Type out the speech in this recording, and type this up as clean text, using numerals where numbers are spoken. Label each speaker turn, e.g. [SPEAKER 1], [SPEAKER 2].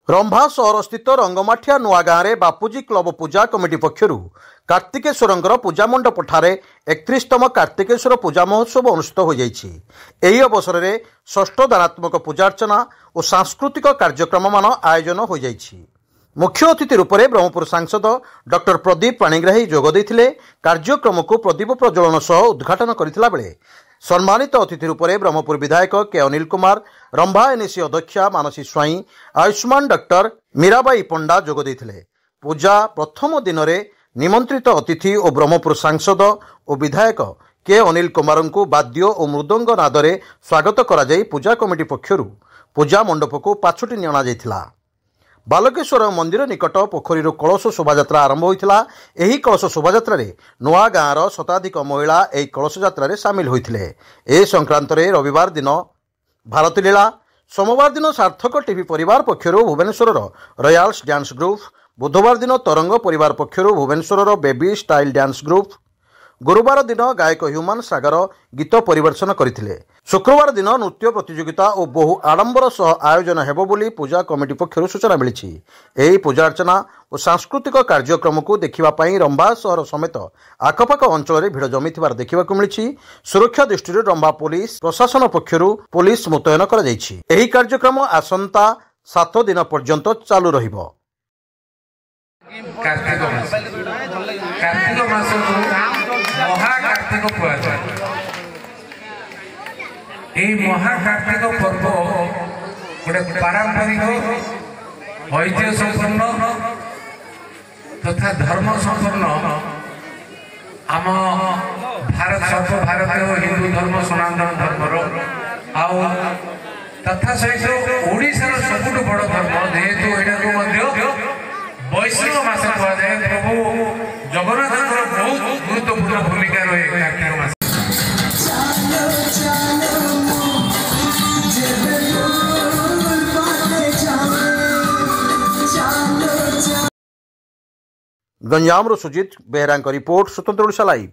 [SPEAKER 1] रंभा सहर स्थित रंगमाठिया नुआ गाँव में बापूजी क्लब पूजा कमिटी पक्षर कार्तिकेश्वर पूजा मंडप ठारे 31तम कार्तिकेश्वर पूजा महोत्सव अनुष्ठित हो जाइछि। एही अवसर में षष्ठ दानात्मक पूजार्चना और सांस्कृतिक कार्यक्रम मान आयोजन हो जाइछि। मुख्य अतिथि रूप में ब्रह्मपुर सांसद डॉक्टर प्रदीप पाणिग्राही जोग देथिले। कार्यक्रम को प्रदीप प्रज्वलन सह उद्घाटन करथिला बेले सम्मानित अतिथि रूप में ब्रह्मपुर विधायक के अनिल कुमार, रंभा एनएसी अध्यक्षा मानसी स्वाई, आयुष्मान डॉक्टर मीराबाई पंडा जोग देथिले। पूजा प्रथम दिन में निमंत्रित अतिथि और ब्रह्मपुर सांसद और विधायक के अनिल कुमार को वाद्य और मृदंग नादरे स्वागत करा जाई पूजा कमिटी पक्षर पूजा मंडप को पाछोटी निया जाइथिला। बालकेश्वर मंदिर निकट पोखरी कलश शोभायात्रा आरंभ होता। यही कलश शोभायात्रा नुआ गाँवर शताधिक महिला यह कलश यात्रा सामिल होते। ए संक्रांत रविवार दिन भारती लीला, सोमवार दिन सार्थक टीवी परिवार पक्षर भुवनेश्वर रॉयल्स डांस ग्रुप, बुधवार दिन तरंग परिवार पक्षर Bhubaneswar baby style dance group, गुरुवार दिन गायक ह्यूमान सागर गीत परिवेषण करथिले। शुक्रवार दिन नृत्य प्रतियोगिता और बहु आडंबर सह आयोजन हेबो बोली पूजा कमिटी पक्षर सूचना मिली। यही पूजार्चना और सांस्कृतिक कार्यक्रम को देखिबा पई रंभा सहर समेत आखपाख अंचल में भिड़ जमी देखा मिली। सुरक्षा दृष्टि रंभा पुलिस प्रशासन पक्षर पुलिस मुतयन कर जाइछि। एही कार्यक्रम आसंता 7 दिन पर्यंत चालू रहिबो।
[SPEAKER 2] कार्तिक मास महाकार्तिक महाकार्तिक पर्व गोटे पारंपरिक ऐतिह्य संपन्न तथा धर्म संपन्न आम भारत सर्व भारतीय हिंदू धर्म सनातन धर्म आउ तथा सहित ओडिशार सबुठ बड़ धर्म जेहेतु यहाँ वैष्णव मास कहुए। प्रभु जगन्नाथ बहुत गुरुत्वपूर्ण भूमिका रहे कार्तिक मास।
[SPEAKER 1] गंजाम सुजित बेहरा रिपोर्ट, स्वतंत्र ओडिशा लाइव।